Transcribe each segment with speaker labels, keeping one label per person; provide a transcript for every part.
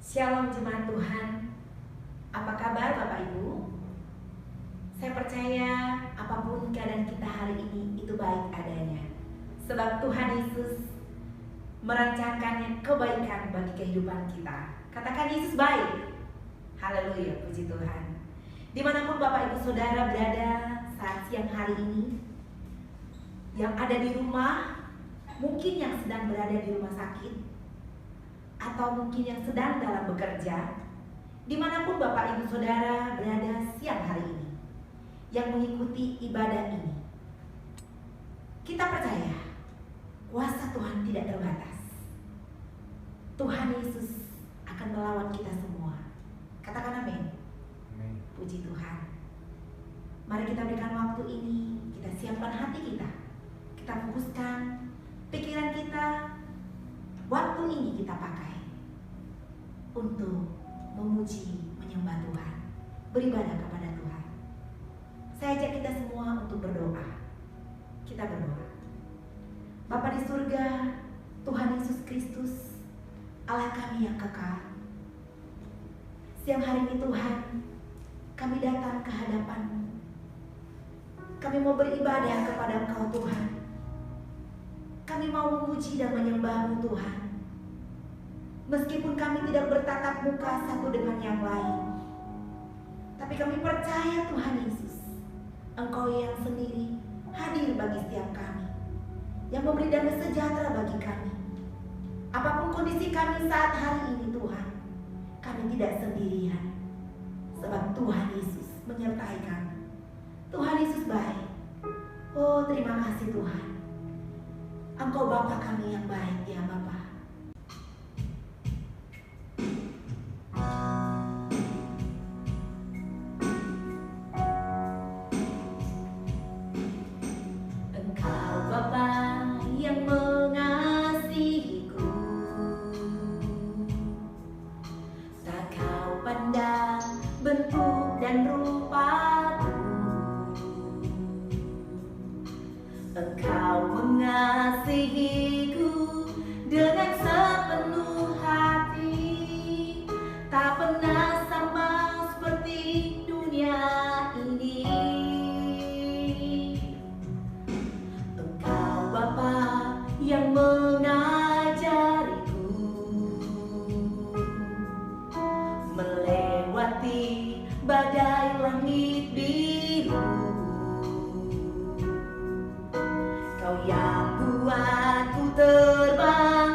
Speaker 1: Shalom jemaat Tuhan. Apa kabar Bapak Ibu? Saya percaya apapun keadaan kita hari ini itu baik adanya. Sebab Tuhan Yesus merancangkan kebaikan bagi kehidupan kita. Katakan Yesus baik. Haleluya, puji Tuhan. Dimanapun Bapak Ibu Saudara berada saat siang hari ini, yang ada di rumah, mungkin yang sedang berada di rumah sakit, atau mungkin yang sedang dalam bekerja, dimanapun Bapak Ibu Saudara berada siang hari ini, yang mengikuti ibadah ini, kita percaya kuasa Tuhan tidak terbatas. Tuhan Yesus akan melawan kita semua. Katakan amin. Puji Tuhan. Mari kita berikan waktu ini, kita siapkan hati kita fokuskan pikiran kita. Waktu ini kita pakai untuk memuji, menyembah Tuhan, beribadah kepada Tuhan. Saya ajak kita semua untuk berdoa. Kita berdoa. Bapa di surga, Tuhan Yesus Kristus, Allah kami yang kekal. Siang hari ini Tuhan, kami datang ke hadapan-Mu. Kami mau beribadah kepada Engkau Tuhan. Kami mau memuji dan menyembah-Mu Tuhan. Meskipun kami tidak bertatap muka satu dengan yang lain, tapi kami percaya Tuhan Yesus, Engkau yang sendiri hadir bagi setiap kami, yang memberi damai sejahtera bagi kami. Apapun kondisi kami saat hari ini Tuhan, kami tidak sendirian, sebab Tuhan Yesus menyertai kami. Tuhan Yesus baik. Oh, terima kasih Tuhan. Engkau Bapa kami yang baik, ya Bapa. Engkau Bapa yang mengasihiku, tak kau pandang bentuk dan rupaku. Engkau mengasihiku dengan sepenuh hati, tak pernah sama seperti dunia ini. Engkau Bapa yang mengajariku melewati badai langit biru. Kau yang buatku terbang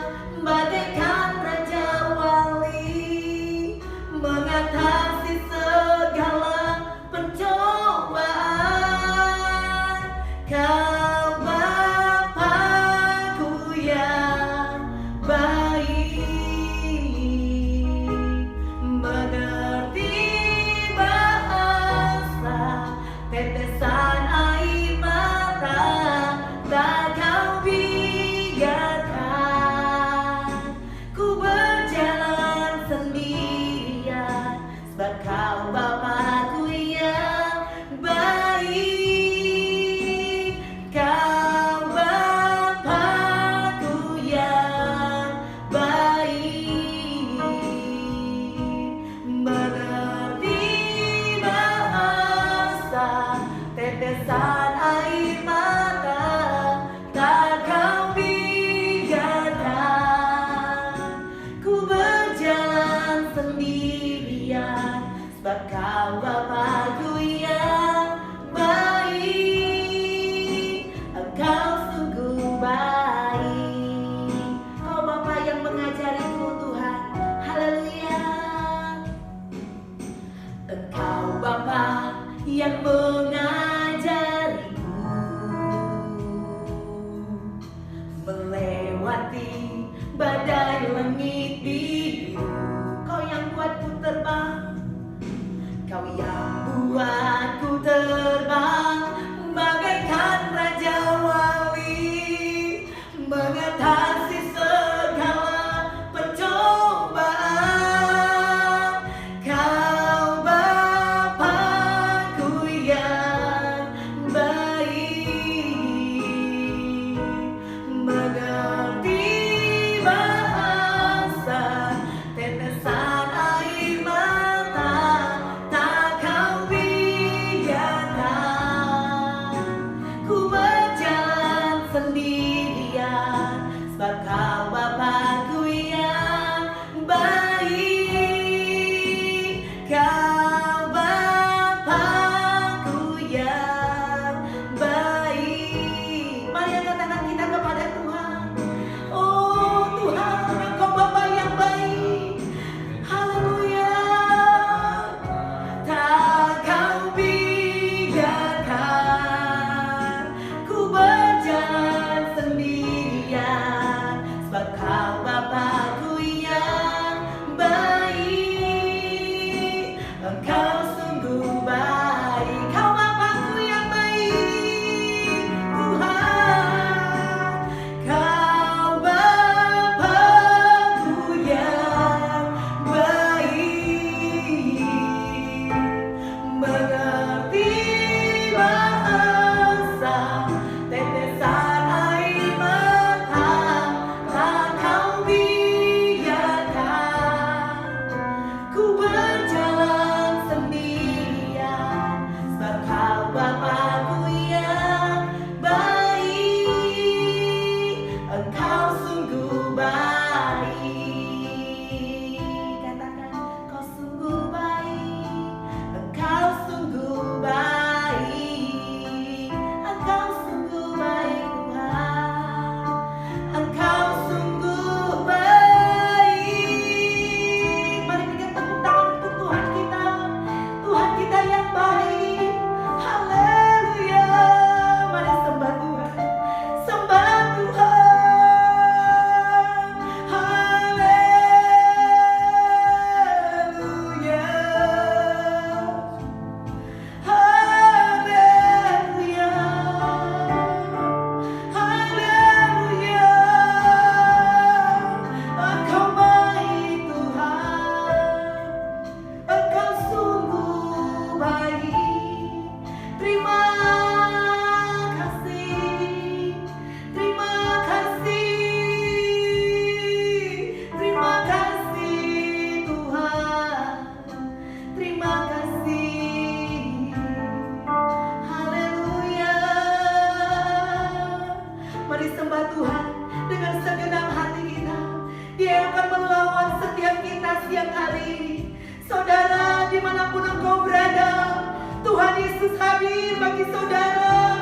Speaker 1: akan melawan setiap kita siang hari ini. Saudara, dimanapun engkau berada, Tuhan Yesus hadir bagi saudara.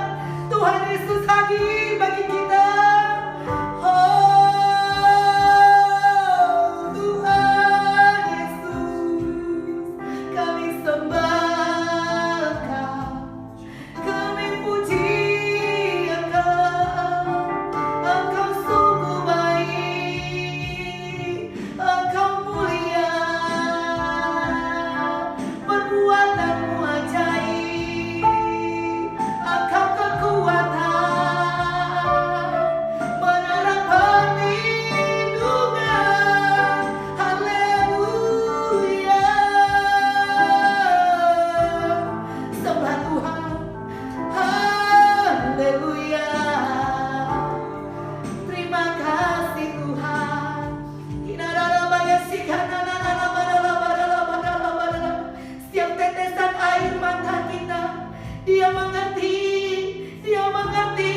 Speaker 1: Tuhan Yesus hadir bagi kita. Oh Tuhan Yesus, kami sembah Engkau, kami puji Engkau. Engkau sungguh baik, Engkau mulia, perbuatanmu ajaib, Engkau kekuatan, menara perlindungan. Haleluya, sembah Tuhan. Haleluya, terima kasih Tuhan. Setiap tetesan air mata kita, Dia mengerti, Dia mengerti.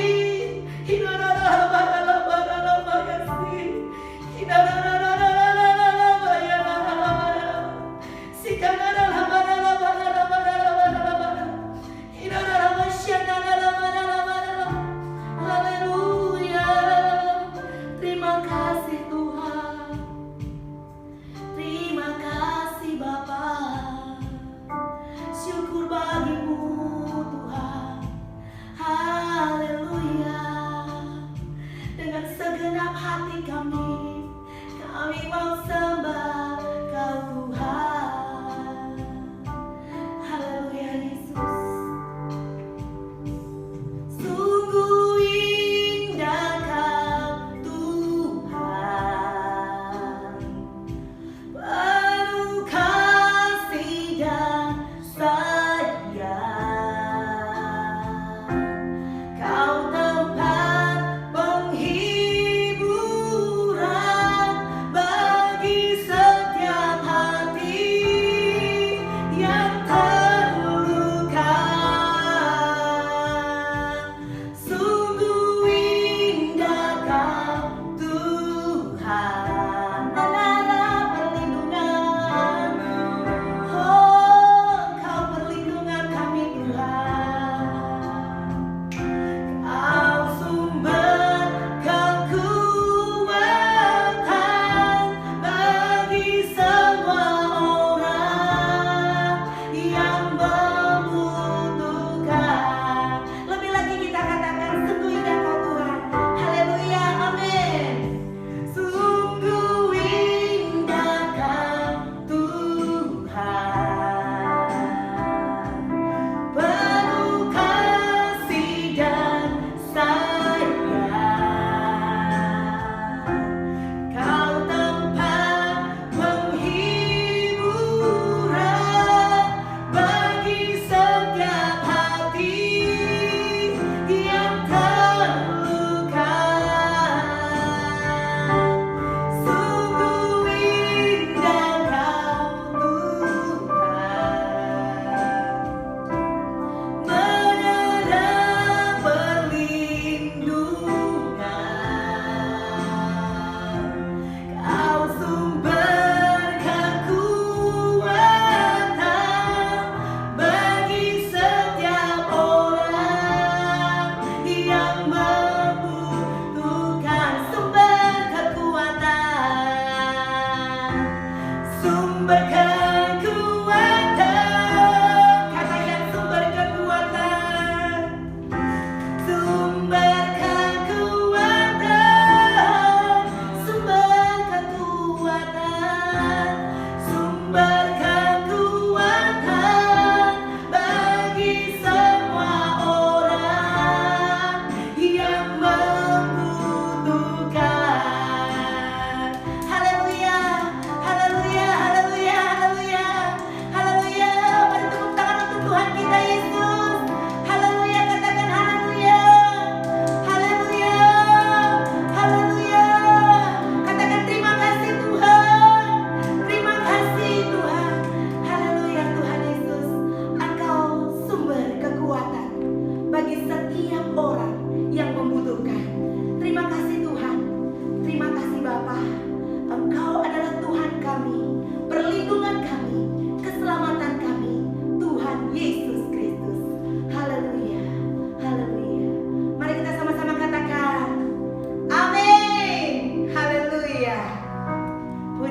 Speaker 1: Haleluya, terima kasih Tuhan. Terima kasih Bapa, syukur bagimu Tuhan. Haleluya, dengan segenap hati kami mau sembah Kau Tuhan. Haleluya Yesus, sungguh indah Kau Tuhan, penuh kasih dan sayang. Kau tempat penghiburan bagi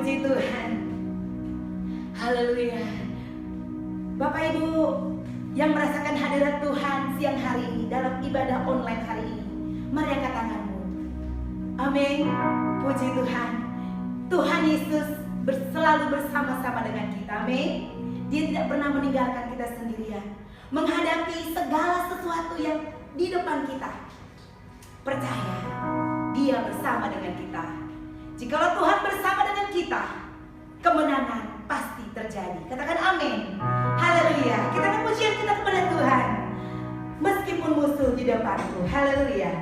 Speaker 1: puji Tuhan. Haleluya. Bapak Ibu yang merasakan hadirat Tuhan siang hari ini dalam ibadah online hari ini, mari angkat tanganmu. Amin. Puji Tuhan. Tuhan Yesus selalu bersama-sama dengan kita. Amin. Dia tidak pernah meninggalkan kita sendirian menghadapi segala sesuatu yang di depan kita. Percaya, Dia bersama dengan kita. Jikalau Tuhan bersama dengan kita, kemenangan pasti terjadi. Katakan amin. Haleluya. Kita memujian kita kepada Tuhan meskipun musuh di depanku. Haleluya.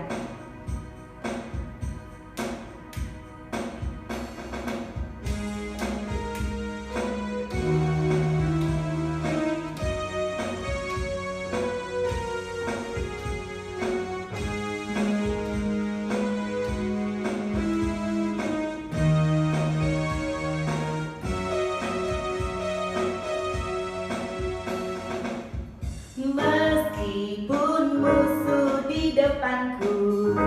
Speaker 1: Meskipun musuh di depanku,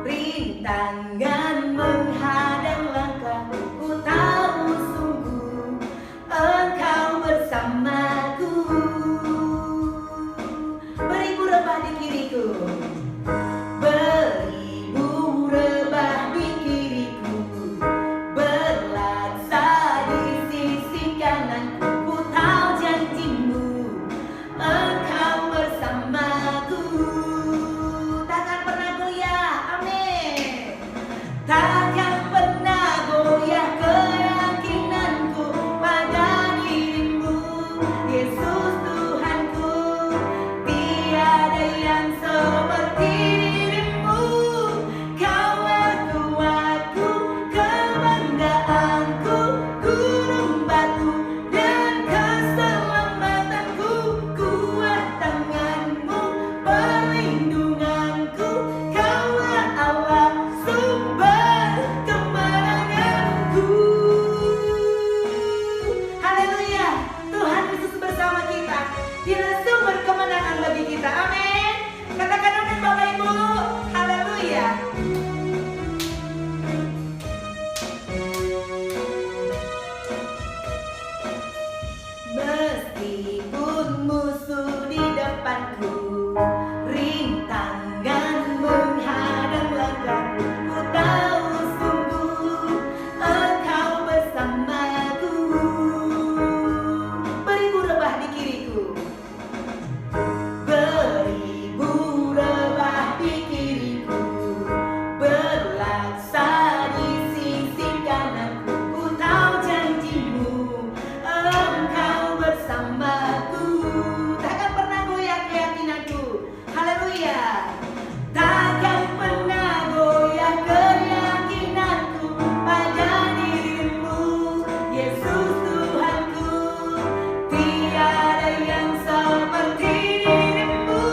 Speaker 1: rintangan menghadang langkahku, ku tahu sungguh Engkau bersamaku. Beribu rebah di kiriku, beribu rebah di kiriku, berlaksa di sisi kananku, ku tahu janjimu Engkau bersamaku. Takkan pernah goyah, amin. Takkan pernah goyah keyakinanku pada dirimu, Yesus Tuhanku. Tiada yang seperti dirimu. Kaulah kuatku, kebanggaanku, gunung batu dan keselamatanku. Kuat tanganmu, perlindunganku. Kaulah Allah, sumber kemenanganku. Haleluya. Tuhan Yesus bersama kita. Dia adalah sumber kemenangan bagi kita. Amin. Katakan amin Bapak Ibu. Haleluya. Meskipun musuh di depanku, rintangan menghadang langkahku, ku tahu sungguh Engkau bersamaku. Beribu rebah di kiriku, beribu rebah di kiriku, berlaksa di sisi kananku, ku tahu janjimu Engkau bersamaku. Takkan pernah goyah keyakinanku. Haleluya. Takkan pernah goyah keyakinanku pada dirimu, Yesus Tuhanku. Tiada yang seperti dirimu.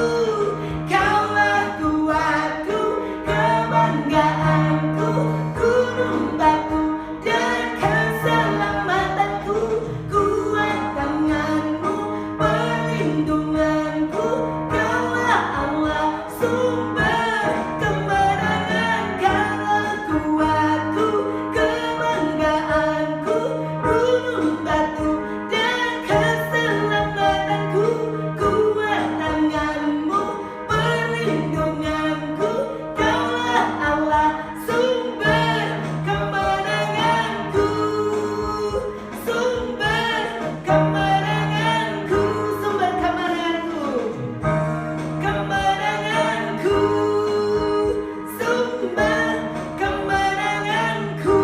Speaker 1: Kaulah kuatku, kebanggaanku, gunung batu dan keselamatanku. Kuat tanganmu, perlindunganku. Kaulah Allah, sumber kemenangan. Kaulah kuatku, kebanggaanku, gunung batu dan keselamatanku. Kuat tanganmu, perlindunganku. Kaulah Allah, sumber kemenanganku. Sumber kemenanganku. Sumber kemenanganku. Kemenanganku. Sumber kemenanganku.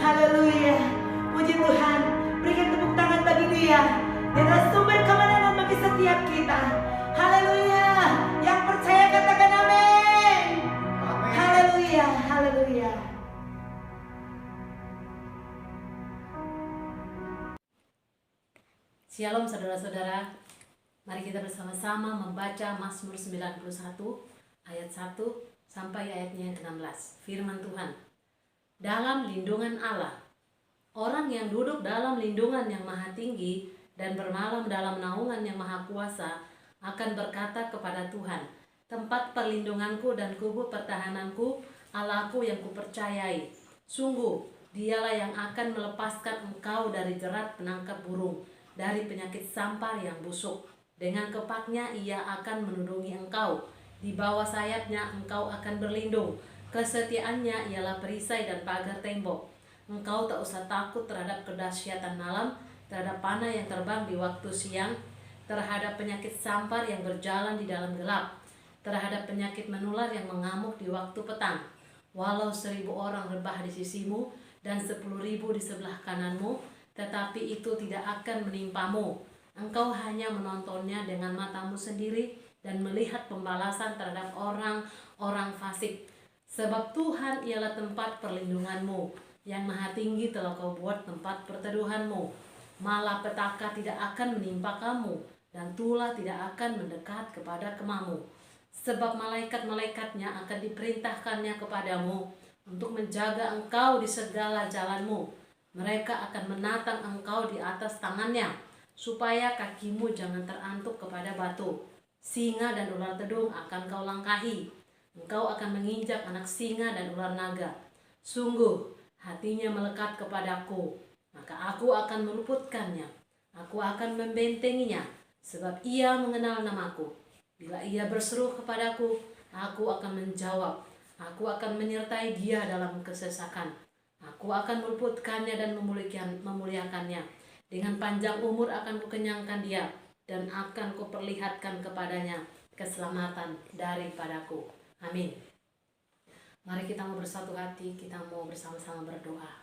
Speaker 1: Haleluya. Puji Tuhan. Berikan tepuk tangan bagi Dia. Dia adalah sumber kemenangan bagi setiap kita. Haleluya. Yang percaya katakan amin. Haleluya. Haleluya.
Speaker 2: Shalom saudara-saudara. Mari kita bersama-sama membaca Mazmur 91 ayat 1 sampai ayatnya yang ke-16. Firman Tuhan. Dalam lindungan Allah. Orang yang duduk dalam lindungan yang maha tinggi dan bermalam dalam naungan yang maha kuasa akan berkata kepada Tuhan, tempat perlindunganku dan kubu pertahananku, Allahku yang kupercayai. Sungguh, dialah yang akan melepaskan engkau dari jerat penangkap burung, dari penyakit sampar yang busuk. Dengan kepaknya ia akan melindungi engkau. Di bawah sayapnya engkau akan berlindung. Kesetiaannya ialah perisai dan pagar tembok. Engkau tak usah takut terhadap kedahsyatan malam, terhadap panah yang terbang di waktu siang, terhadap penyakit sampar yang berjalan di dalam gelap, terhadap penyakit menular yang mengamuk di waktu petang. Walau 1.000 orang rebah di sisimu dan 10.000 di sebelah kananmu, tetapi itu tidak akan menimpamu. Engkau hanya menontonnya dengan matamu sendiri dan melihat pembalasan terhadap orang-orang fasik. Sebab Tuhan ialah tempat perlindunganmu, yang maha tinggi telah kau buat tempat perteduhanmu. Malapetaka tidak akan menimpa kamu, dan tulah tidak akan mendekat kepada kemamu. Sebab malaikat-malaikatnya akan diperintahkannya kepadamu untuk menjaga engkau di segala jalanmu. Mereka akan menatang engkau di atas tangannya, supaya kakimu jangan terantuk kepada batu. Singa dan ular tedung akan kau langkahi. Engkau akan menginjak anak singa dan ular naga. Sungguh, hatinya melekat kepadaku, maka aku akan meluputkannya. Aku akan membentenginya, sebab ia mengenal namaku. Bila ia berseru kepadaku, aku akan menjawab. Aku akan menyertai dia dalam kesesakan. Aku akan meluputkannya dan memuliakannya. Dengan panjang umur akan kukenyangkan dia, dan akan kuperlihatkan kepadanya keselamatan daripadaku. Amin. Mari kita mau bersatu hati, kita mau bersama-sama berdoa.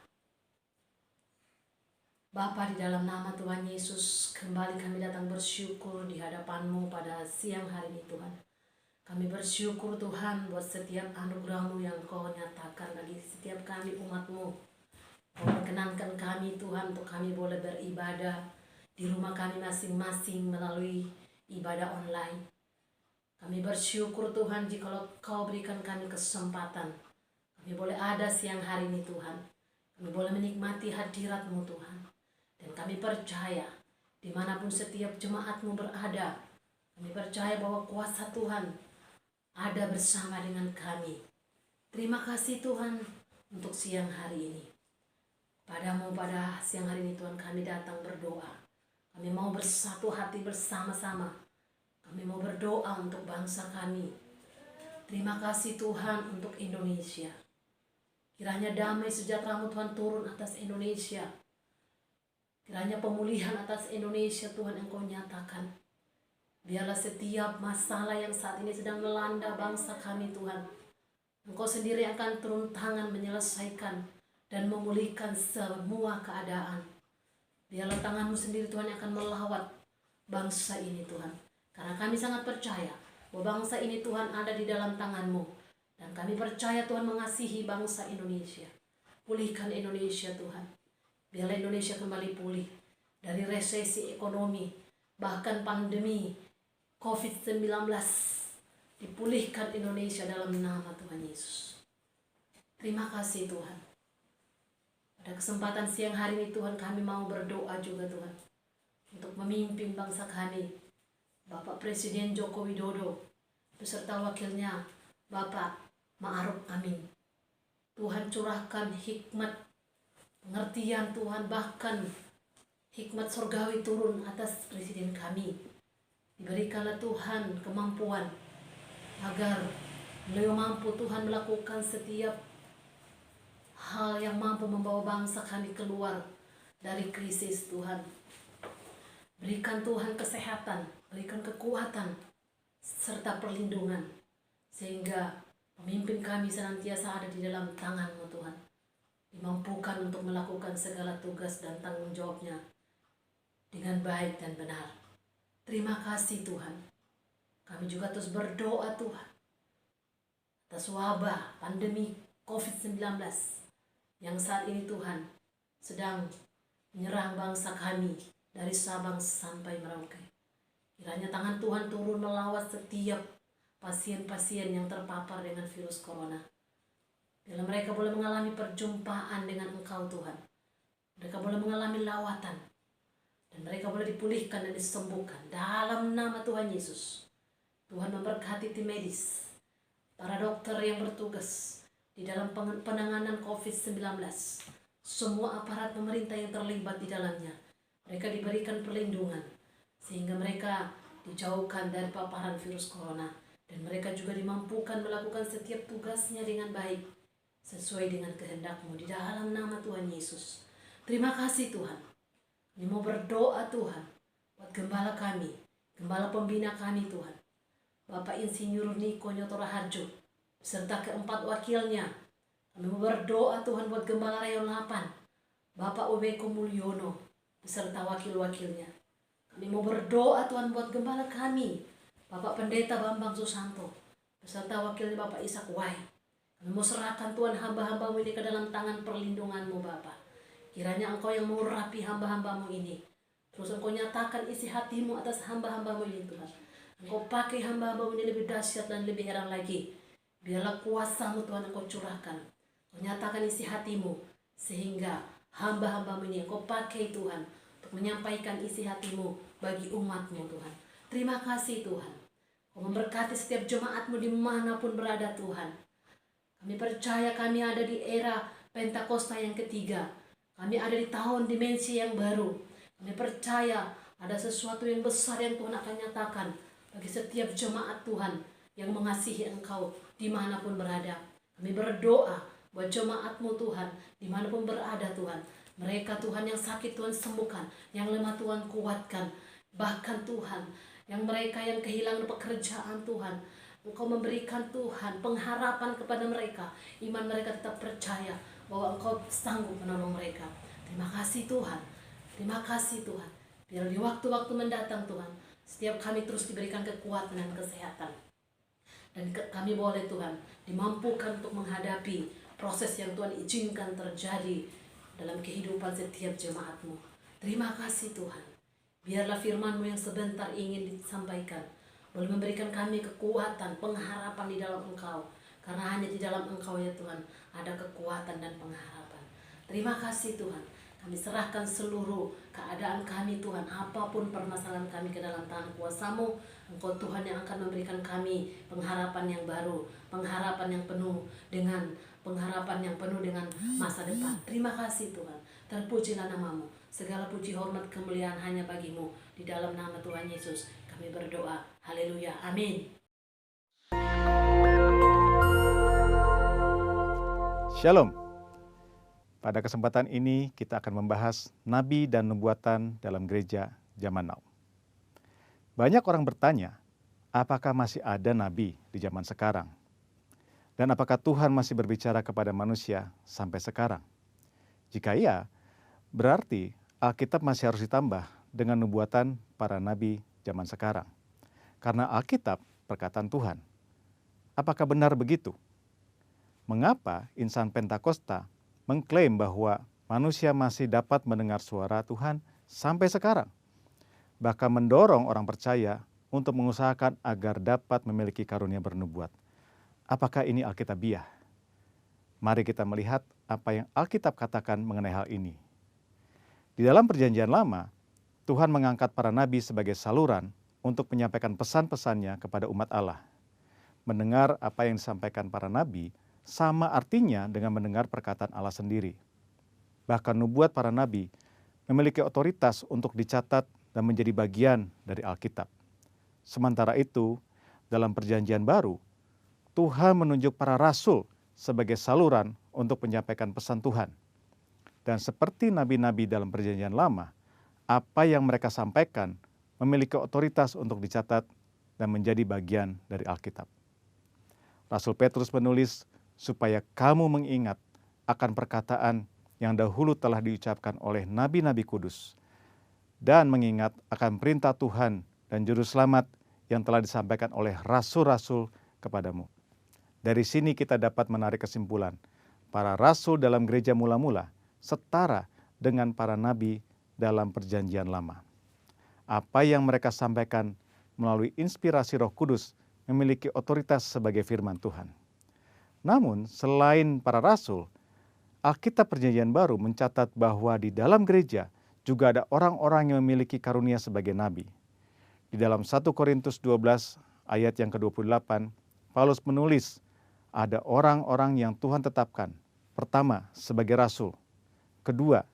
Speaker 2: Bapa, di dalam nama Tuhan Yesus, kembali kami datang bersyukur di hadapan-Mu pada siang hari ini Tuhan. Kami bersyukur Tuhan buat setiap anugerah-Mu yang Kau nyatakan bagi setiap kami umat-Mu. Kau perkenankan kami Tuhan untuk kami boleh beribadah di rumah kami masing-masing melalui ibadah online. Kami bersyukur Tuhan jika Kau berikan kami kesempatan. Kami boleh ada siang hari ini Tuhan. Kami boleh menikmati hadirat-Mu Tuhan. Dan kami percaya dimanapun setiap jemaat-Mu berada, kami percaya bahwa kuasa Tuhan ada bersama dengan kami. Terima kasih Tuhan untuk siang hari ini. Padamu pada siang hari ini Tuhan kami datang berdoa. Kami mau bersatu hati bersama-sama. Kami mau berdoa untuk bangsa kami. Terima kasih Tuhan untuk Indonesia. Kiranya damai sejahtera-Mu Tuhan turun atas Indonesia. Kiranya pemulihan atas Indonesia Tuhan Engkau nyatakan. Biarlah setiap masalah yang saat ini sedang melanda bangsa kami Tuhan, Engkau sendiri akan turun tangan menyelesaikan dan memulihkan semua keadaan. Biarlah tangan-Mu sendiri Tuhan yang akan melawat bangsa ini Tuhan. Karena kami sangat percaya bahwa bangsa ini Tuhan ada di dalam tangan-Mu. Dan kami percaya Tuhan mengasihi bangsa Indonesia. Pulihkan Indonesia Tuhan. Biarlah Indonesia kembali pulih dari resesi ekonomi, bahkan pandemi COVID-19. Dipulihkan Indonesia dalam nama Tuhan Yesus. Terima kasih Tuhan. Pada kesempatan siang hari ini Tuhan kami mau berdoa juga Tuhan. Untuk memimpin bangsa kami. Bapak Presiden Joko Widodo beserta wakilnya Bapak Ma'ruf Amin. Tuhan curahkan hikmat, pengertian Tuhan, bahkan hikmat surgawi turun atas Presiden kami. Diberikanlah Tuhan kemampuan agar beliau mampu Tuhan melakukan setiap hal yang mampu membawa bangsa kami keluar dari krisis Tuhan. Berikan Tuhan kesehatan, berikan kekuatan serta perlindungan sehingga pemimpin kami senantiasa ada di dalam tangan-Mu Tuhan. Dimampukan untuk melakukan segala tugas dan tanggung jawabnya dengan baik dan benar. Terima kasih Tuhan. Kami juga terus berdoa Tuhan atas wabah pandemi COVID-19 yang saat ini Tuhan sedang menyerang bangsa kami dari Sabang sampai Merauke. Kiranya tangan Tuhan turun melawat setiap pasien-pasien yang terpapar dengan virus corona. Bila mereka boleh mengalami perjumpaan dengan Engkau Tuhan. Mereka boleh mengalami lawatan. Dan mereka boleh dipulihkan dan disembuhkan. Dalam nama Tuhan Yesus. Tuhan memberkati tim medis. Para dokter yang bertugas. di dalam penanganan COVID-19. Semua aparat pemerintah yang terlibat di dalamnya, mereka diberikan perlindungan sehingga mereka dijauhkan dari paparan virus corona, dan mereka juga dimampukan melakukan setiap tugasnya dengan baik sesuai dengan kehendak-Mu di dalam nama Tuhan Yesus. Terima kasih Tuhan. Kami mau berdoa Tuhan buat gembala kami, gembala pembina kami Tuhan, Bapak Insinyur Niko Nyoto Raharjo beserta keempat wakilnya. Kami mau berdoa Tuhan buat Gembala Rayon 8, Bapak Ubeko Mulyono beserta wakil-wakilnya. Kami mau berdoa Tuhan buat gembala kami, Bapak Pendeta Bambang Susanto beserta wakilnya Bapak Ishak Wai. Kami mau serahkan Tuhan hamba-hambamu ini ke dalam tangan perlindungan-Mu Bapak. Kiranya Engkau yang mengurapi hamba-hambamu ini. Terus Engkau nyatakan isi hati-Mu atas hamba-hambamu ini Tuhan. Engkau pakai hamba-hambamu ini lebih dahsyat dan lebih heran lagi. Biarlah kuasa-Mu Tuhan Engkau curahkan. Engkau nyatakan isi hati-Mu sehingga hamba-hambamu ini Engkau pakai Tuhan untuk menyampaikan isi hati-Mu bagi umat-Mu Tuhan. Terima kasih Tuhan. Engkau memberkati setiap jemaat-Mu dimanapun berada Tuhan. Kami percaya kami ada di era Pentakosta yang ketiga. Kami ada di tahun dimensi yang baru. Kami percaya ada sesuatu yang besar yang Tuhan akan nyatakan bagi setiap jemaat Tuhan yang mengasihi Engkau dimanapun berada. Kami berdoa buat jemaat-Mu Tuhan dimanapun berada Tuhan. Mereka Tuhan yang sakit Tuhan sembuhkan, yang lemah Tuhan kuatkan. Bahkan Tuhan yang mereka yang kehilangan pekerjaan Tuhan, Engkau memberikan Tuhan pengharapan kepada mereka. Iman mereka tetap percaya bahwa Engkau sanggup menolong mereka. Terima kasih Tuhan. Terima kasih Tuhan. Biar di waktu-waktu mendatang Tuhan, setiap kami terus diberikan kekuatan dan kesehatan. Dan kami boleh Tuhan dimampukan untuk menghadapi proses yang Tuhan izinkan terjadi dalam kehidupan setiap jemaat-Mu. Terima kasih Tuhan. Biarlah firman-Mu yang sebentar ingin disampaikan boleh memberikan kami kekuatan, pengharapan di dalam Engkau. Karena hanya di dalam Engkau ya Tuhan ada kekuatan dan pengharapan. Terima kasih Tuhan. Kami serahkan seluruh keadaan kami Tuhan, apapun permasalahan kami ke dalam tangan kuasa-Mu. Engkau Tuhan yang akan memberikan kami pengharapan yang baru, pengharapan yang penuh dengan masa depan. Terima kasih Tuhan. Terpujilah nama-Mu. Segala puji hormat kemuliaan hanya bagi-Mu. Di dalam nama Tuhan Yesus kami berdoa. Haleluya. Amin.
Speaker 3: Shalom. Pada kesempatan ini kita akan membahas nabi dan nubuatan dalam gereja zaman now. Banyak orang bertanya, apakah masih ada nabi di zaman sekarang? Dan apakah Tuhan masih berbicara kepada manusia sampai sekarang? Jika iya, berarti Alkitab masih harus ditambah dengan nubuatan para nabi zaman sekarang. Karena Alkitab perkataan Tuhan. Apakah benar begitu? Mengapa insan Pentakosta mengklaim bahwa manusia masih dapat mendengar suara Tuhan sampai sekarang? Bahkan mendorong orang percaya untuk mengusahakan agar dapat memiliki karunia bernubuat. Apakah ini Alkitabiah? Mari kita melihat apa yang Alkitab katakan mengenai hal ini. Di dalam Perjanjian Lama, Tuhan mengangkat para nabi sebagai saluran untuk menyampaikan pesan-pesannya kepada umat Allah. Mendengar apa yang disampaikan para nabi sama artinya dengan mendengar perkataan Allah sendiri. Bahkan nubuat para nabi memiliki otoritas untuk dicatat dan menjadi bagian dari Alkitab. Sementara itu, dalam Perjanjian Baru, Tuhan menunjuk para rasul sebagai saluran untuk menyampaikan pesan Tuhan. Dan seperti nabi-nabi dalam Perjanjian Lama, apa yang mereka sampaikan memiliki otoritas untuk dicatat dan menjadi bagian dari Alkitab. Rasul Petrus menulis, supaya kamu mengingat akan perkataan yang dahulu telah diucapkan oleh nabi-nabi kudus, dan mengingat akan perintah Tuhan dan juru selamat yang telah disampaikan oleh rasul-rasul kepadamu. Dari sini kita dapat menarik kesimpulan, para rasul dalam gereja mula-mula setara dengan para nabi dalam Perjanjian Lama. Apa yang mereka sampaikan melalui inspirasi Roh Kudus memiliki otoritas sebagai firman Tuhan. Namun, selain para rasul, Alkitab Perjanjian Baru mencatat bahwa di dalam gereja juga ada orang-orang yang memiliki karunia sebagai nabi. Di dalam 1 Korintus 12 ayat yang ke-28, Paulus menulis, ada orang-orang yang Tuhan tetapkan. Pertama, sebagai rasul. Kedua,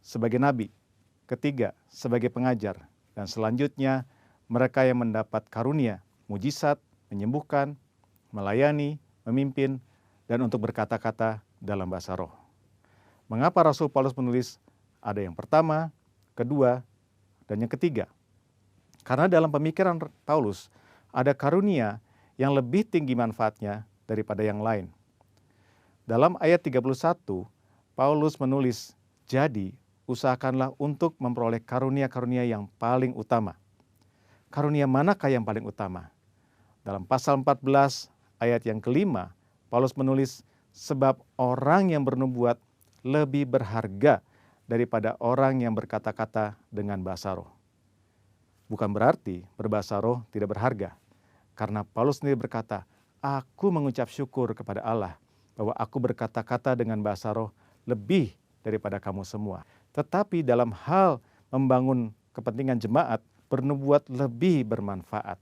Speaker 3: sebagai nabi. Ketiga, sebagai pengajar. Dan selanjutnya, mereka yang mendapat karunia, mujizat, menyembuhkan, melayani, memimpin, dan untuk berkata-kata dalam bahasa roh. Mengapa Rasul Paulus menulis ada yang pertama, kedua, dan yang ketiga? Karena dalam pemikiran Paulus ada karunia yang lebih tinggi manfaatnya daripada yang lain. Dalam ayat 31, Paulus menulis, "Jadi, usahakanlah untuk memperoleh karunia-karunia yang paling utama." Karunia manakah yang paling utama? Dalam pasal 14 ayat yang kelima, Paulus menulis, "Sebab orang yang bernubuat lebih berharga daripada orang yang berkata-kata dengan bahasa roh." Bukan berarti berbahasa roh tidak berharga. Karena Paulus sendiri berkata, "Aku mengucap syukur kepada Allah bahwa aku berkata-kata dengan bahasa roh lebih daripada kamu semua." Tetapi dalam hal membangun kepentingan jemaat, bernubuat lebih bermanfaat.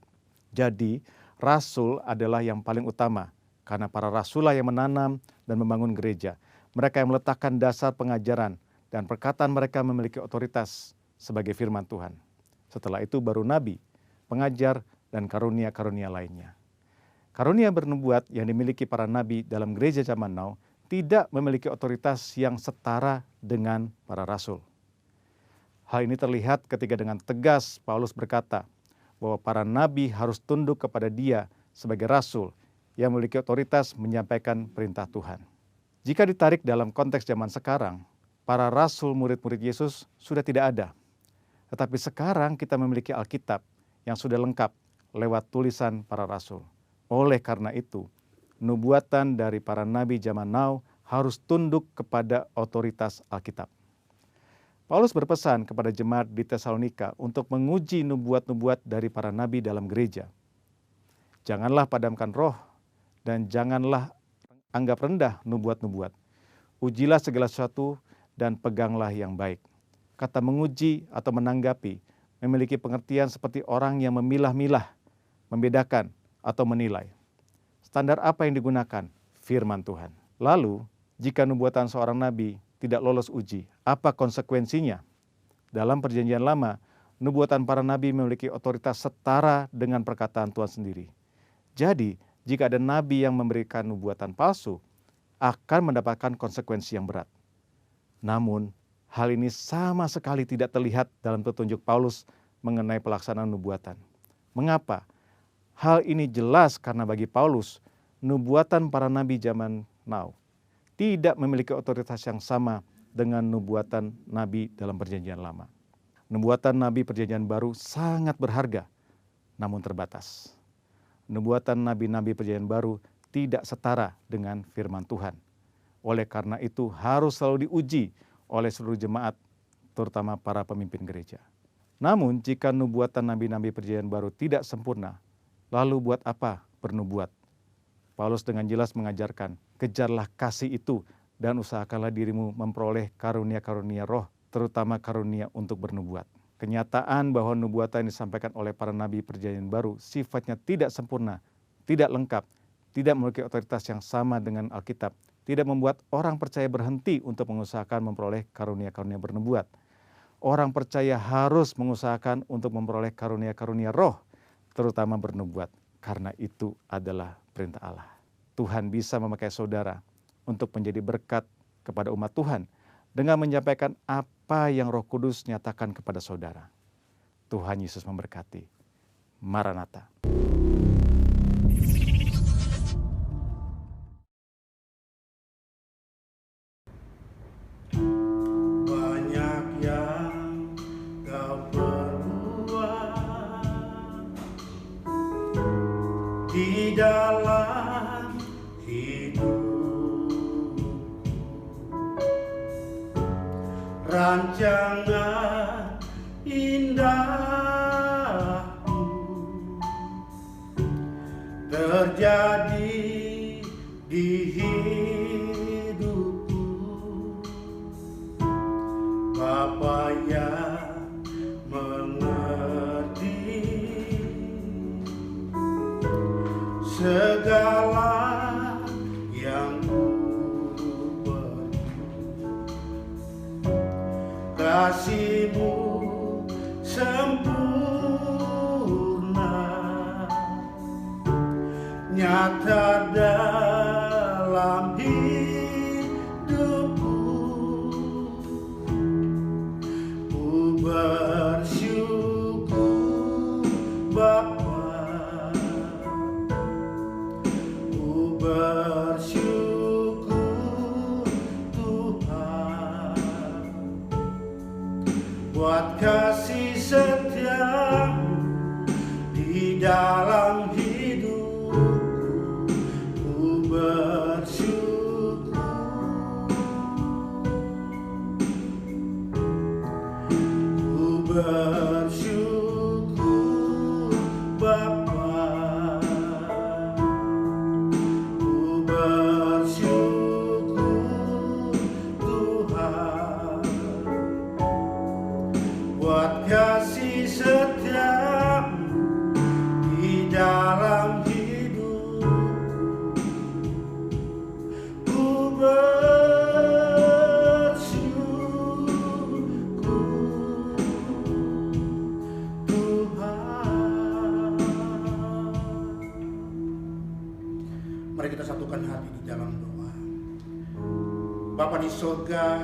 Speaker 3: Jadi, rasul adalah yang paling utama, karena para rasul yang menanam dan membangun gereja. Mereka yang meletakkan dasar pengajaran, dan perkataan mereka memiliki otoritas sebagai firman Tuhan. Setelah itu baru nabi, pengajar, dan karunia-karunia lainnya. Karunia bernubuat yang dimiliki para nabi dalam gereja zaman now tidak memiliki otoritas yang setara dengan para rasul. Hal ini terlihat ketika dengan tegas Paulus berkata bahwa para nabi harus tunduk kepada dia sebagai rasul yang memiliki otoritas menyampaikan perintah Tuhan. Jika ditarik dalam konteks zaman sekarang, para rasul murid-murid Yesus sudah tidak ada. Tetapi sekarang kita memiliki Alkitab yang sudah lengkap lewat tulisan para rasul. Oleh karena itu, nubuatan dari para nabi zaman now harus tunduk kepada otoritas Alkitab. Paulus berpesan kepada jemaat di Tesalonika untuk menguji nubuat-nubuat dari para nabi dalam gereja. Janganlah padamkan roh dan janganlah anggap rendah nubuat-nubuat. Ujilah segala sesuatu dan peganglah yang baik. Kata menguji atau menanggapi memiliki pengertian seperti orang yang memilah-milah, membedakan atau menilai. Standar apa yang digunakan? Firman Tuhan. Lalu, jika nubuatan seorang nabi tidak lolos uji, apa konsekuensinya? Dalam perjanjian lama, nubuatan para nabi memiliki otoritas setara dengan perkataan Tuhan sendiri. Jadi, jika ada nabi yang memberikan nubuatan palsu, akan mendapatkan konsekuensi yang berat. Namun, hal ini sama sekali tidak terlihat dalam petunjuk Paulus mengenai pelaksanaan nubuatan. Mengapa? Hal ini jelas karena bagi Paulus, nubuatan para nabi zaman now tidak memiliki otoritas yang sama dengan nubuatan nabi dalam perjanjian lama. Nubuatan nabi perjanjian baru sangat berharga, namun terbatas. Nubuatan nabi-nabi perjanjian baru tidak setara dengan firman Tuhan. Oleh karena itu harus selalu diuji oleh seluruh jemaat, terutama para pemimpin gereja. Namun jika nubuatan nabi-nabi perjanjian baru tidak sempurna, lalu buat apa bernubuat? Paulus dengan jelas mengajarkan, kejarlah kasih itu dan usahakanlah dirimu memperoleh karunia-karunia roh, terutama karunia untuk bernubuat. Kenyataan bahwa nubuatan yang disampaikan oleh para nabi perjanjian baru sifatnya tidak sempurna, tidak lengkap, tidak memiliki otoritas yang sama dengan Alkitab, tidak membuat orang percaya berhenti untuk mengusahakan memperoleh karunia-karunia bernubuat. Orang percaya harus mengusahakan untuk memperoleh karunia-karunia roh, terutama bernubuat, karena itu adalah perintah Allah. Tuhan bisa memakai saudara untuk menjadi berkat kepada umat Tuhan dengan menyampaikan apa yang Roh Kudus nyatakan kepada saudara. Tuhan Yesus memberkati. Maranatha.
Speaker 4: Banyak yang kau perbuat di dalam hidup, rancangan indahmu terjadi di hidupku. Bapa yang mengerti segala kasih-Mu sempurna, nyata dalam hidupku. Ku bersyukur Bapa, ku bersyukur Tuhan, buat kasih setia-Mu di dalam hidupku. Ku bersyukur, ku bersyukur Bapa, ku bersyukur Tuhan, buat kasih setia-Mu di dalam hidupku. Ku bersyukur Tuhan. Mari kita satukan hati di dalam doa. Bapa di surga,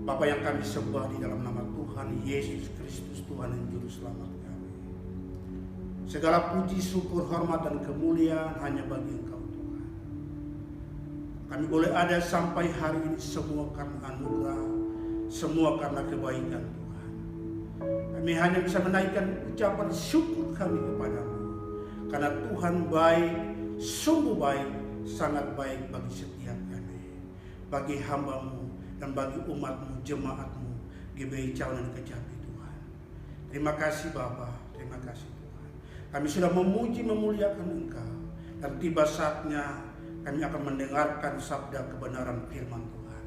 Speaker 4: Bapa yang kami sembah di dalam nama Tuhan Yesus Kristus, Tuhan dan Juru Selamat kami. Segala puji, syukur, hormat, dan kemuliaan hanya bagi Engkau Tuhan. Kami boleh ada sampai hari ini semua karena anugerah, semua karena kebaikan Tuhan. Kami hanya bisa menaikkan ucapan syukur kami kepadamu, karena Tuhan baik, sungguh baik, sangat baik bagi setiap kami, bagi hamba-Mu dan bagi umat-Mu, jemaat-Mu, GBI Cawan dan Kecapi Tuhan. Terima kasih Bapa, terima kasih Tuhan. Kami sudah memuji, memuliakan Engkau, dan tiba saatnya kami akan mendengarkan sabda kebenaran firman Tuhan.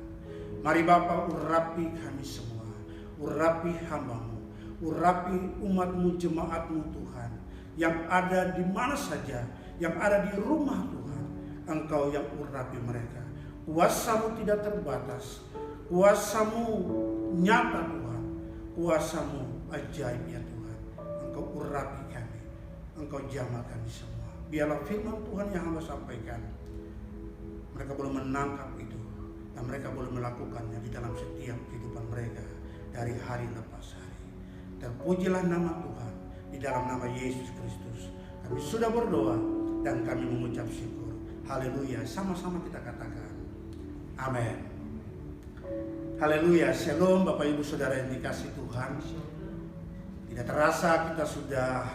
Speaker 4: Mari Bapa, urapi kami semua, urapi hamba-Mu, urapi umat-Mu, jemaat-Mu Tuhan, yang ada di mana saja, yang ada di rumah Tuhan. Engkau yang urapi mereka. Kuasa-Mu tidak terbatas, kuasa-Mu nyata Tuhan, kuasa-Mu ajaib ya Tuhan. Engkau urapi kami, Engkau jamah kami semua. Biarlah firman Tuhan yang hamba sampaikan, mereka boleh menangkap itu, dan mereka boleh melakukannya di dalam setiap kehidupan mereka dari hari lepas hari. Terpujilah nama Tuhan, di dalam nama Yesus Kristus kami sudah berdoa dan kami mengucap syukur. Haleluya, sama-sama kita katakan amin. Haleluya, shalom Bapak Ibu Saudara yang dikasihi Tuhan. Tidak terasa kita sudah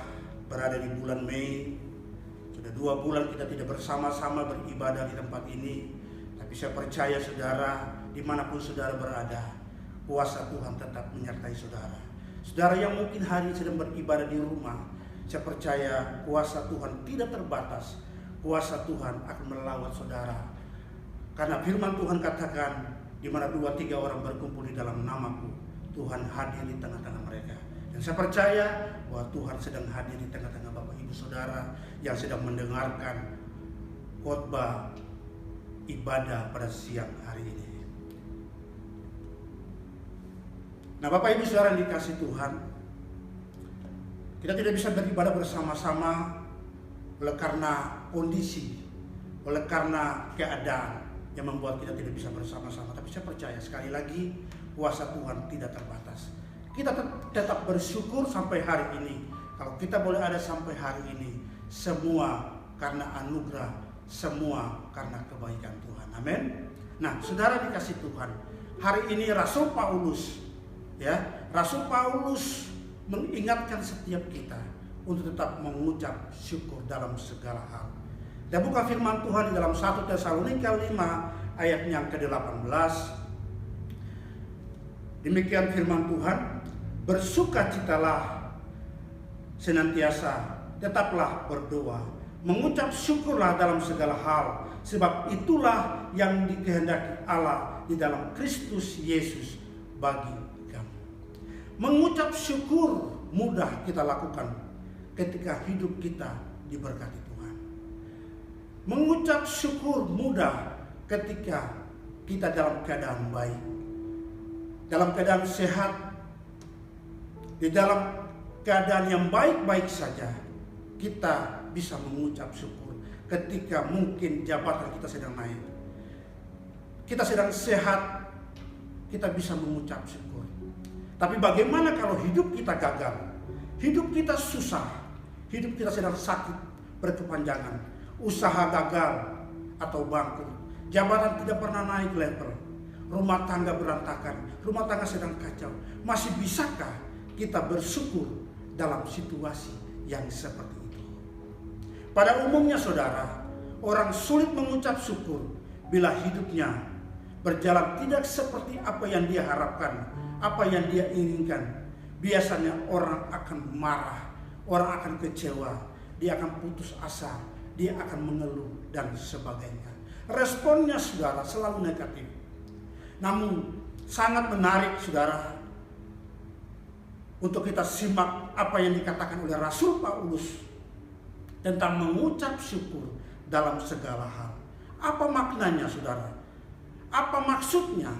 Speaker 4: berada di bulan Mei. Sudah 2 bulan kita tidak bersama-sama beribadah di tempat ini. Tapi saya percaya saudara, dimanapun saudara berada, kuasa Tuhan tetap menyertai saudara. Saudara yang mungkin hari ini sedang beribadah di rumah, saya percaya kuasa Tuhan tidak terbatas. Kuasa Tuhan akan melawat saudara. Karena firman Tuhan katakan, di mana 2-3 orang berkumpul di dalam namaku, Tuhan hadir di tengah-tengah mereka. Dan saya percaya bahwa Tuhan sedang hadir di tengah-tengah Bapak Ibu Saudara yang sedang mendengarkan khotbah ibadah pada siang hari ini. Nah Bapak Ibu Saudara yang dikasihi Tuhan, kita tidak bisa beribadah bersama-sama oleh karena kondisi, oleh karena keadaan yang membuat kita tidak bisa bersama-sama. Tapi saya percaya sekali lagi, kuasa Tuhan tidak terbatas. Kita tetap bersyukur sampai hari ini. Kalau kita boleh ada sampai hari ini, semua karena anugerah, semua karena kebaikan Tuhan. Amin. Nah, saudara dikasih Tuhan, hari ini Rasul Paulus mengingatkan setiap kita untuk tetap mengucap syukur dalam segala hal. Dan buka firman Tuhan di dalam 1 Tesalonika 5 ayat yang ke-18. Demikian firman Tuhan, bersukacitalah senantiasa, tetaplah berdoa, mengucap syukurlah dalam segala hal, sebab itulah yang dikehendaki Allah di dalam Kristus Yesus bagi kamu. Mengucap syukur mudah kita lakukan ketika hidup kita diberkati Tuhan. Mengucap syukur mudah ketika kita dalam keadaan baik. dalam keadaan sehat, di dalam keadaan yang baik-baik saja, kita bisa mengucap syukur. Ketika mungkin jabatan kita sedang naik, kita sedang sehat, kita bisa mengucap syukur. Tapi bagaimana kalau hidup kita gagal, hidup kita susah, hidup kita sedang sakit berkepanjangan, usaha gagal atau bangkrut, jabatan tidak pernah naik level, rumah tangga berantakan, rumah tangga sedang kacau. Masih bisakah kita bersyukur dalam situasi yang seperti itu? Pada umumnya saudara, orang sulit mengucap syukur bila hidupnya berjalan tidak seperti apa yang dia harapkan, apa yang dia inginkan. Biasanya orang akan marah, orang akan kecewa, dia akan putus asa, dia akan mengeluh dan sebagainya. Responnya saudara selalu negatif. Namun sangat menarik saudara untuk kita simak apa yang dikatakan oleh Rasul Paulus tentang mengucap syukur dalam segala hal. Apa maknanya saudara? Apa maksudnya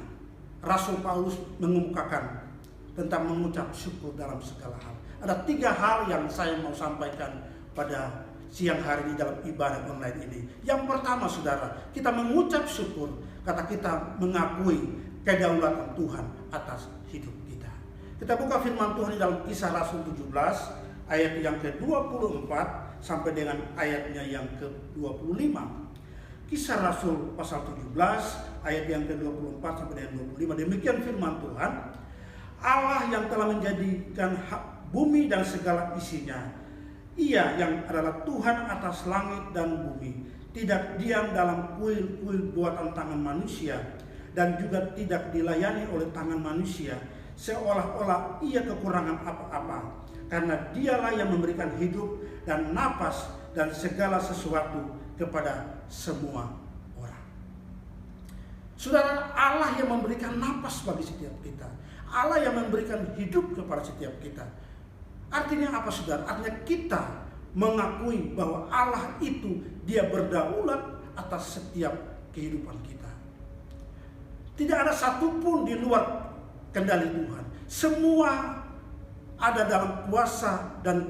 Speaker 4: Rasul Paulus mengemukakan tentang mengucap syukur dalam segala hal? Ada 3 hal yang saya mau sampaikan pada siang hari di dalam ibadah online ini. Yang pertama saudara, kita mengucap syukur kata kita mengakui kedaulatan Tuhan atas hidup kita. Kita buka firman Tuhan di dalam Kisah Rasul 17 ayat yang ke-24 sampai dengan ayatnya yang ke-25. Kisah Rasul pasal 17 ayat yang ke-24 sampai dengan 25. Demikian firman Tuhan. Allah yang telah menjadikan bumi dan segala isinya, Ia yang adalah Tuhan atas langit dan bumi, tidak diam dalam kuil-kuil buatan tangan manusia, dan juga tidak dilayani oleh tangan manusia, seolah-olah Ia kekurangan apa-apa, karena Dialah yang memberikan hidup dan napas dan segala sesuatu kepada semua orang. Saudara, Allah yang memberikan napas bagi setiap kita, Allah yang memberikan hidup kepada setiap kita. Artinya apa saudara? Artinya kita mengakui bahwa Allah itu Dia berdaulat atas setiap kehidupan kita. Tidak ada satupun di luar kendali Tuhan. Semua ada dalam kuasa dan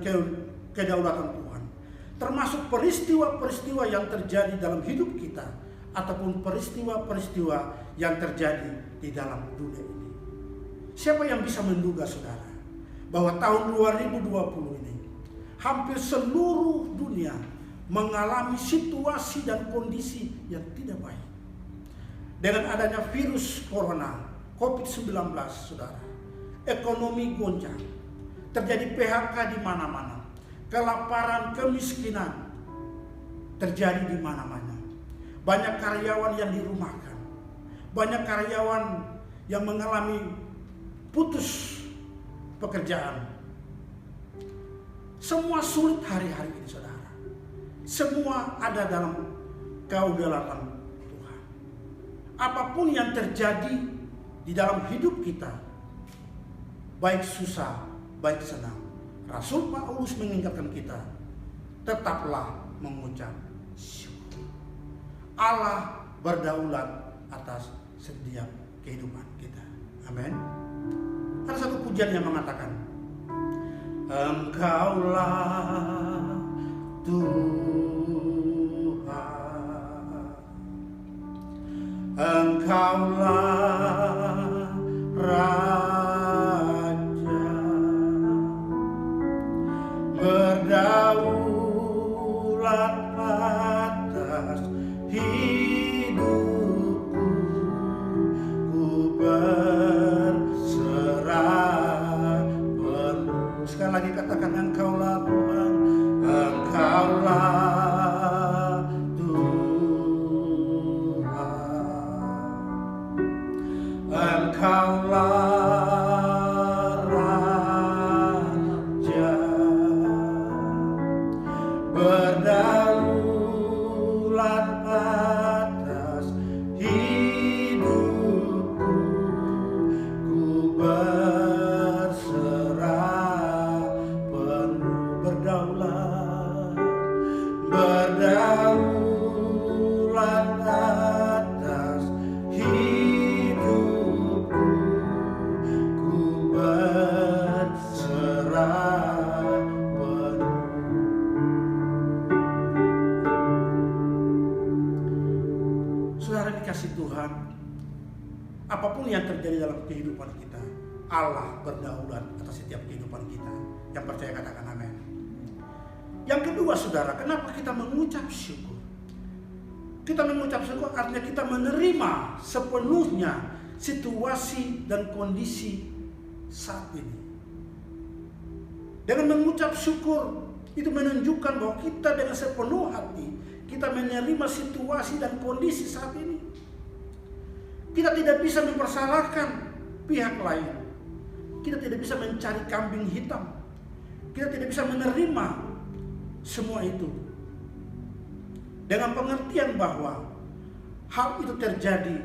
Speaker 4: kedaulatan Tuhan. Termasuk peristiwa-peristiwa yang terjadi dalam hidup kita, ataupun peristiwa-peristiwa yang terjadi di dalam dunia ini. Siapa yang bisa menduga saudara bahwa tahun 2020 ini hampir seluruh dunia mengalami situasi dan kondisi yang tidak baik. Dengan adanya virus corona, COVID-19 saudara, ekonomi goncang, terjadi PHK di mana-mana, kelaparan, kemiskinan terjadi di mana-mana. Banyak karyawan yang dirumahkan, banyak karyawan yang mengalami putus pekerjaan. Semua sulit hari-hari ini saudara. Semua ada dalam kedaulatan Tuhan. Apapun yang terjadi di dalam hidup kita, baik susah, baik senang, Rasul Paulus mengingatkan kita, tetaplah mengucap syukur. Allah berdaulat atas setiap kehidupan kita. Amin. Ada satu pujian yang mengatakan, Engkaulah Tuhan, Engkaulah Raja, berdaulat atas hidupku, ku berserah penuh. Sekali lagi katakan, Engkaulah Tuhan, Engkaulah Tuhan, Engkaulah Raja, berdaulat atas hidupku, ku berserah penuh. Berdaulat atas hidupku, Tuhan, apapun yang terjadi dalam kehidupan kita, Allah berdaulat atas setiap kehidupan kita. Yang percaya katakan amin. Yang kedua saudara, kenapa kita mengucap syukur? Kita mengucap syukur artinya kita menerima sepenuhnya situasi dan kondisi saat ini. Dengan mengucap syukur, itu menunjukkan bahwa kita dengan sepenuh hati, kita menerima situasi dan kondisi saat ini. Kita tidak bisa mempersalahkan pihak lain. Kita tidak bisa mencari kambing hitam. Kita tidak bisa menerima semua itu. Dengan pengertian bahwa hal itu terjadi,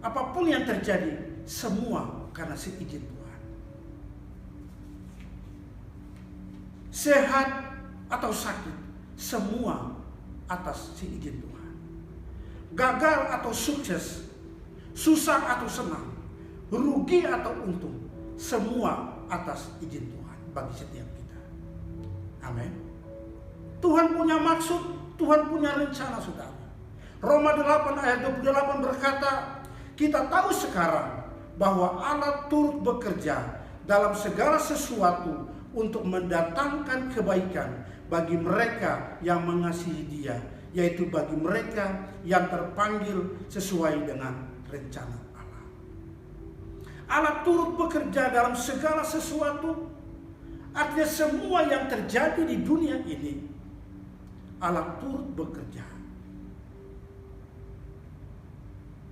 Speaker 4: apapun yang terjadi, semua karena seizin Tuhan. Sehat atau sakit, semua atas seizin Tuhan. Gagal atau sukses, susah atau senang, rugi atau untung, semua atas izin Tuhan bagi setiap kita. Amin. Tuhan punya maksud, Tuhan punya rencana saudara. Roma 8 ayat 28 berkata, kita tahu sekarang bahwa Allah turut bekerja dalam segala sesuatu untuk mendatangkan kebaikan bagi mereka yang mengasihi Dia, yaitu bagi mereka yang terpanggil sesuai dengan rencana Allah. Allah turut bekerja dalam segala sesuatu. Artinya semua yang terjadi di dunia ini, Allah turut bekerja.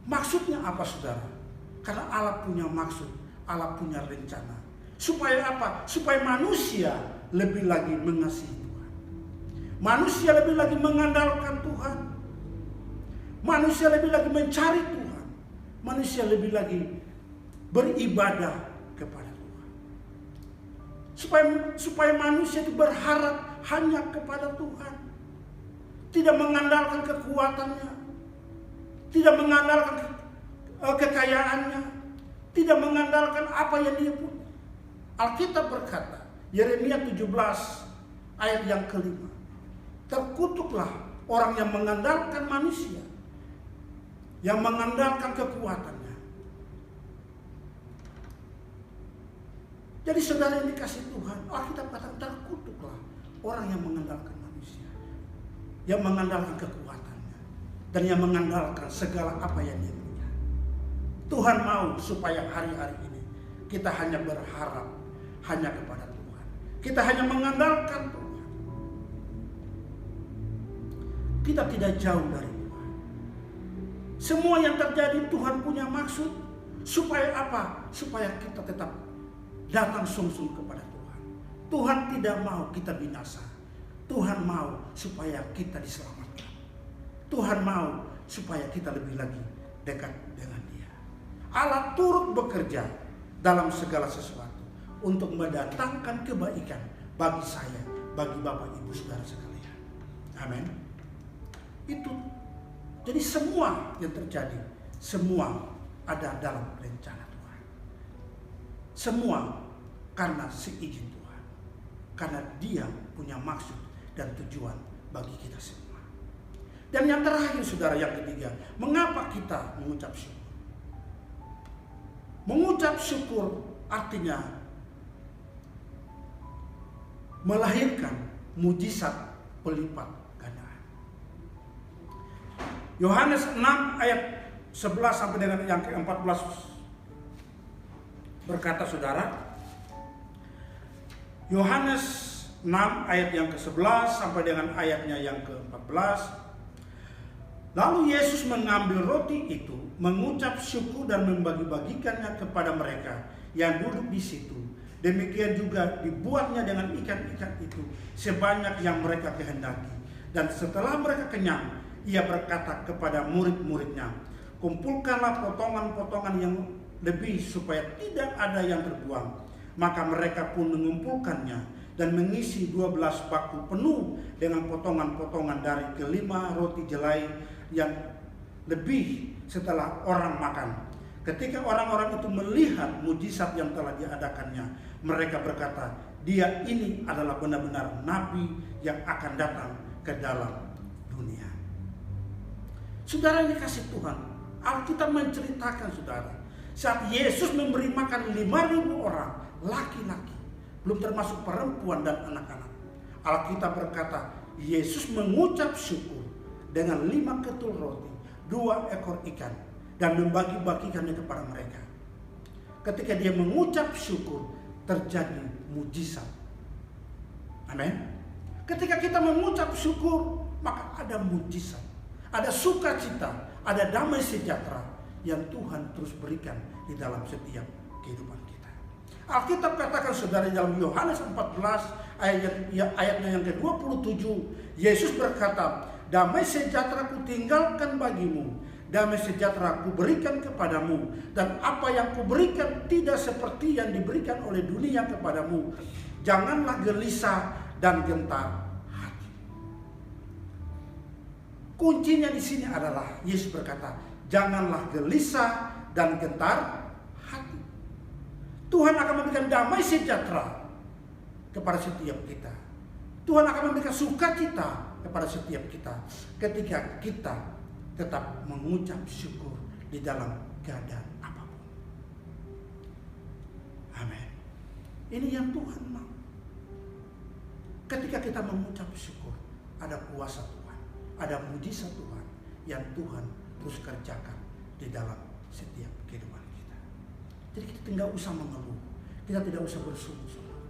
Speaker 4: Maksudnya apa saudara? Karena Allah punya maksud, Allah punya rencana. Supaya apa? Supaya manusia lebih lagi mengasihi Tuhan. Manusia lebih lagi mengandalkan Tuhan. Manusia lebih lagi mencari Tuhan. Manusia lebih lagi beribadah kepada Tuhan. Supaya manusia itu berharap hanya kepada Tuhan. Tidak mengandalkan kekuatannya. Tidak mengandalkan kekayaannya. Tidak mengandalkan apa yang dia punya. Alkitab berkata, Yeremia 17 ayat yang kelima, terkutuklah orang yang mengandalkan manusia, yang mengandalkan kekuatannya. Jadi saudara yang dikasih Tuhan, Alkitab kata terkutuklah orang yang mengandalkan manusia, yang mengandalkan kekuatannya, dan yang mengandalkan segala apa yang dia punya. Tuhan mau supaya hari-hari ini kita hanya berharap hanya kepada Tuhan. Kita hanya mengandalkan Tuhan. Kita tidak jauh dari Tuhan. Semua yang terjadi Tuhan punya maksud. Supaya apa? Supaya kita tetap datang sungsung kepada Tuhan. Tuhan tidak mau kita binasa. Tuhan mau supaya kita diselamatkan. Tuhan mau supaya kita lebih lagi dekat dengan Dia. Allah turut bekerja dalam segala sesuatu untuk mendatangkan kebaikan bagi saya, bagi Bapak Ibu Saudara sekalian. Amin. Itu. Jadi semua yang terjadi, semua ada dalam rencana Tuhan. Semua karena seizin Tuhan. Karena Dia punya maksud dan tujuan bagi kita semua. Dan yang terakhir saudara, yang ketiga, mengapa kita mengucap syukur? Mengucap syukur artinya melahirkan mujizat pelipat gandaan. Yohanes 6 ayat 11 sampai dengan yang ke-14 berkata saudara, Yohanes 6 ayat yang ke-11 sampai dengan ayatnya yang ke-14. Lalu Yesus mengambil roti itu, mengucap syukur dan membagi-bagikannya kepada mereka yang duduk di situ. Demikian juga dibuatnya dengan ikan-ikan itu sebanyak yang mereka kehendaki. Dan setelah mereka kenyang, Ia berkata kepada murid-muridnya, kumpulkanlah potongan-potongan yang lebih supaya tidak ada yang terbuang. Maka mereka pun mengumpulkannya dan mengisi 12 baku penuh dengan potongan-potongan dari kelima roti jelai yang lebih setelah orang makan. Ketika orang-orang itu melihat mujizat yang telah diadakannya, mereka berkata, Dia ini adalah benar-benar nabi yang akan datang ke dalam dunia. Saudara yang dikasih Tuhan, Alkitab menceritakan saudara, saat Yesus memberi makan 5.000 orang, laki-laki, belum termasuk perempuan dan anak-anak. Alkitab berkata, Yesus mengucap syukur dengan 5 ketul roti, 2 ekor ikan, dan membagi-bagikannya kepada mereka. Ketika dia mengucap syukur, terjadi mujizat. Amin. Ketika kita mengucap syukur, maka ada mujizat, ada sukacita, ada damai sejahtera yang Tuhan terus berikan di dalam setiap kehidupan kita. Alkitab katakan saudara dalam Yohanes 14 ayatnya yang ke-27, Yesus berkata, damai sejahtera ku tinggalkan bagimu, damai sejahtera ku berikan kepadamu, dan apa yang ku berikan tidak seperti yang diberikan oleh dunia kepadamu. Janganlah gelisah dan gentar hati. Kuncinya di sini adalah Yesus berkata, janganlah gelisah dan gentar hati. Tuhan akan memberikan damai sejahtera kepada setiap kita. Tuhan akan memberikan sukacita kepada setiap kita ketika kita tetap mengucap syukur di dalam keadaan apapun. Amin. Ini yang Tuhan mau. Ketika kita mengucap syukur, ada kuasa Tuhan, ada mujizat Tuhan yang Tuhan terus kerjakan di dalam setiap kehidupan kita. Jadi kita tidak usah mengeluh, kita tidak usah bersungut-sungut,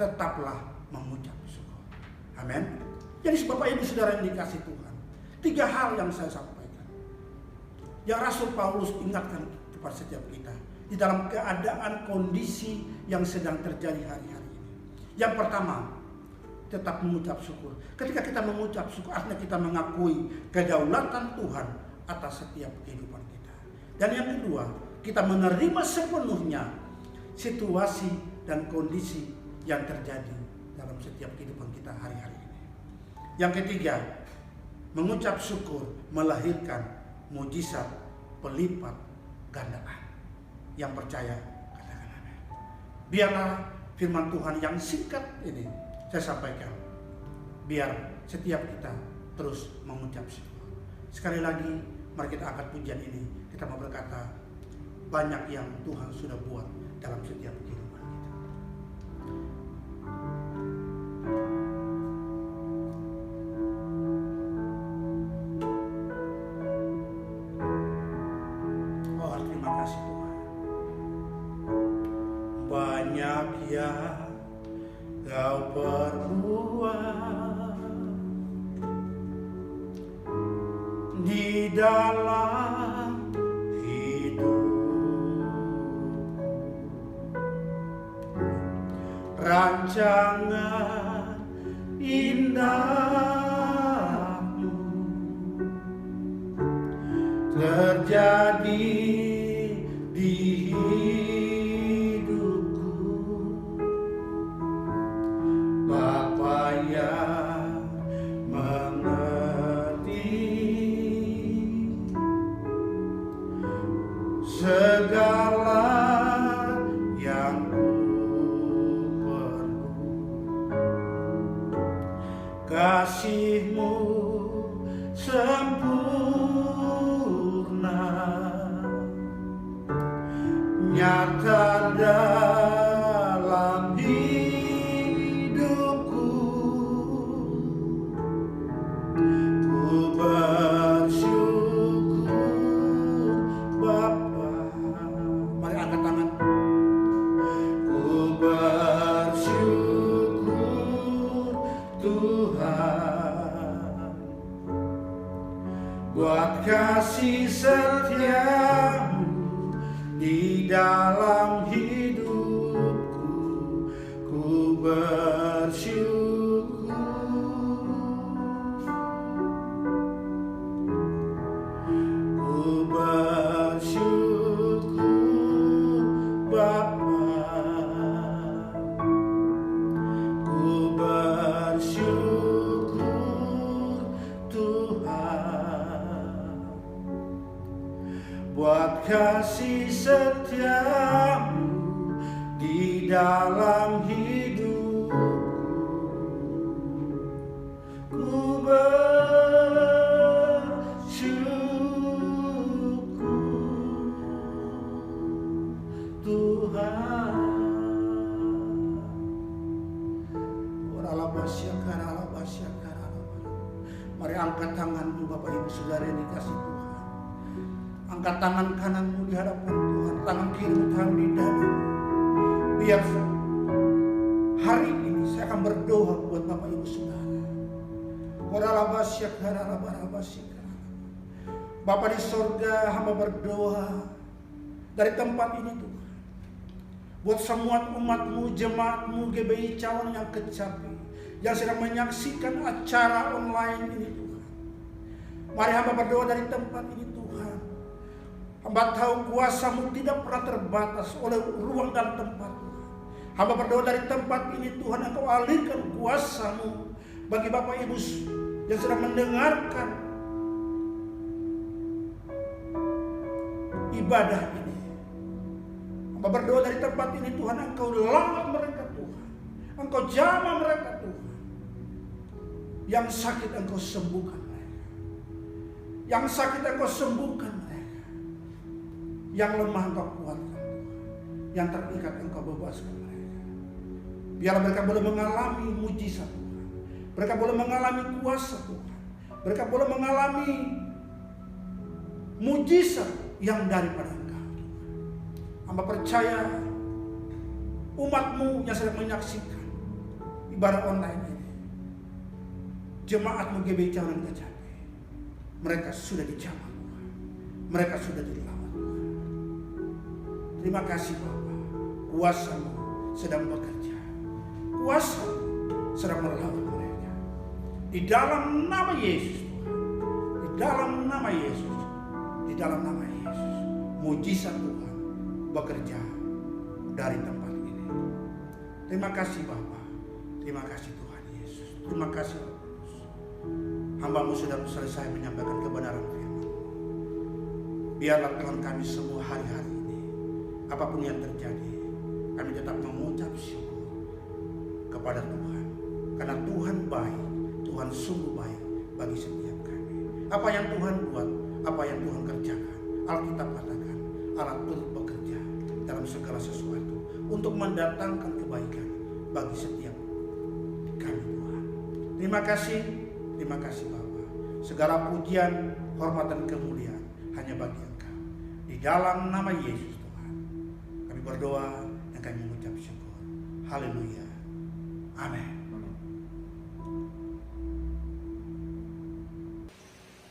Speaker 4: tetaplah mengucap syukur. Amin. Jadi Bapak Ibu Saudara yang dikasih Tuhan, 3 hal yang saya sampaikan, yang Rasul Paulus ingatkan kepada setiap kita di dalam keadaan kondisi yang sedang terjadi hari-hari ini. Yang pertama, tetap mengucap syukur. Ketika kita mengucap syukur, artinya kita mengakui kedaulatan Tuhan atas setiap kehidupan kita. Dan yang kedua, kita menerima sepenuhnya situasi dan kondisi yang terjadi dalam setiap kehidupan kita hari-hari ini. Yang ketiga, mengucap syukur melahirkan mujizat pelipat gandaan. Yang percaya, katakan amin. Biarlah firman Tuhan yang singkat ini saya sampaikan, biar setiap kita terus mengucap syukur. Sekali lagi, mari kita angkat pujian ini. Kita mau berkata, banyak yang Tuhan sudah buat dalam setiap kehidupan kita. Oh, terima kasih Tuhan. Banyak yang Kau perbuat di dalam hidup, rancangan indahmu terjadi di Bapa yang mengerti segala yang ku perlu, kasih-Mu sempurna nyata dalam kasih setiamu di dalam hidupku, ku bersyukur, ku bersyukur Bapa, ku bersyukur Tuhan buat kasih setiamu di dalam hidupku, ku bersyukur. Tuhan. Mari angkat tanganmu Bapak Ibu Saudara yang dikasih Tuhan. Angkat tangan kananmu di hadapan Tuhan, tangan kirimu taruh di dada. Biar hari ini saya akan berdoa buat Bapak Ibu Saudara. Bapa di sorga, hamba berdoa dari tempat ini Tuhan, buat semua umatmu, jemaatmu, GBI Cawan yang kecapi, yang sedang menyaksikan acara online ini Tuhan. Mari hamba berdoa dari tempat ini Tuhan. Hamba tahu kuasa-Mu tidak pernah terbatas oleh ruang dan tempat Tuhan. Hamba berdoa dari tempat ini Tuhan, Engkau alirkan kuasa-Mu bagi Bapak Ibu yang sedang mendengarkan ibadah ini. Hamba berdoa dari tempat ini Tuhan, Engkau lawat mereka Tuhan, Engkau jamah mereka Tuhan. Yang sakit Engkau sembuhkan mereka, yang sakit Engkau sembuhkan mereka, yang lemah Engkau kuatkan Tuhan, yang terikat Engkau bebaskan mereka. Biar mereka boleh mengalami mujizat Tuhan, mereka boleh mengalami kuasa Tuhan, mereka boleh mengalami mujizat yang daripada Engkau. Hamba percaya umat-Mu yang sedang menyaksikan ibadah online ini, jemaat-Mu GBI Cawan Kecapi, mereka sudah dijamah Tuhan, mereka sudah dilawat Tuhan. Terima kasih Bapa, kuasa-Mu sedang bekerja, kuasa-Mu sedang melawat mereka. Di dalam nama Yesus Tuhan, di dalam nama Yesus, di dalam nama Yesus, mujizat Tuhan bekerja dari tempat ini. Terima kasih Bapa, terima kasih Tuhan Yesus, terima kasih Roh Kudus. Hamba-Mu sudah selesai menyampaikan kebenaran firman. Biarlah Tuhan kami semua hari-hari ini, apapun yang terjadi, kami tetap mengucap syukur kepada Tuhan. Karena Tuhan baik, Tuhan sungguh baik bagi setiap kami. Apa yang Tuhan buat, apa yang Tuhan kerjakan, Alkitab katakan, Allah turut bekerja dalam segala sesuatu untuk mendatangkan kebaikan bagi setiap kami Tuhan. Terima kasih Bapa. Segala pujian, hormat dan kemuliaan hanya bagi Engkau. Di dalam nama Yesus Tuhan, kami berdoa dan kami mengucap syukur. Haleluya. Amin.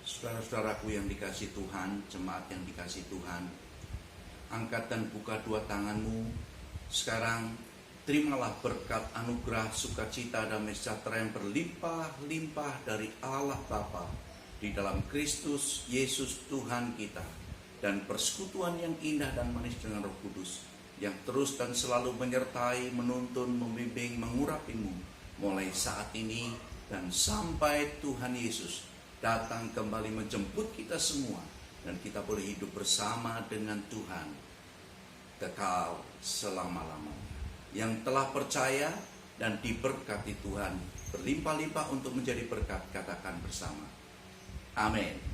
Speaker 5: Saudara-saudaraku yang dikasih Tuhan, jemaat yang dikasih Tuhan, angkat dan buka dua tanganmu. Sekarang terimalah berkat anugerah sukacita damai sejahtera yang berlimpah-limpah dari Allah Bapa di dalam Kristus Yesus Tuhan kita, dan persekutuan yang indah dan manis dengan Roh Kudus yang terus dan selalu menyertai, menuntun, membimbing, mengurapimu mulai saat ini dan sampai Tuhan Yesus datang kembali menjemput kita semua, dan kita boleh hidup bersama dengan Tuhan kekal selama-lamanya. Yang telah percaya dan diberkati Tuhan berlimpah-limpah untuk menjadi berkat, katakan bersama. Amin.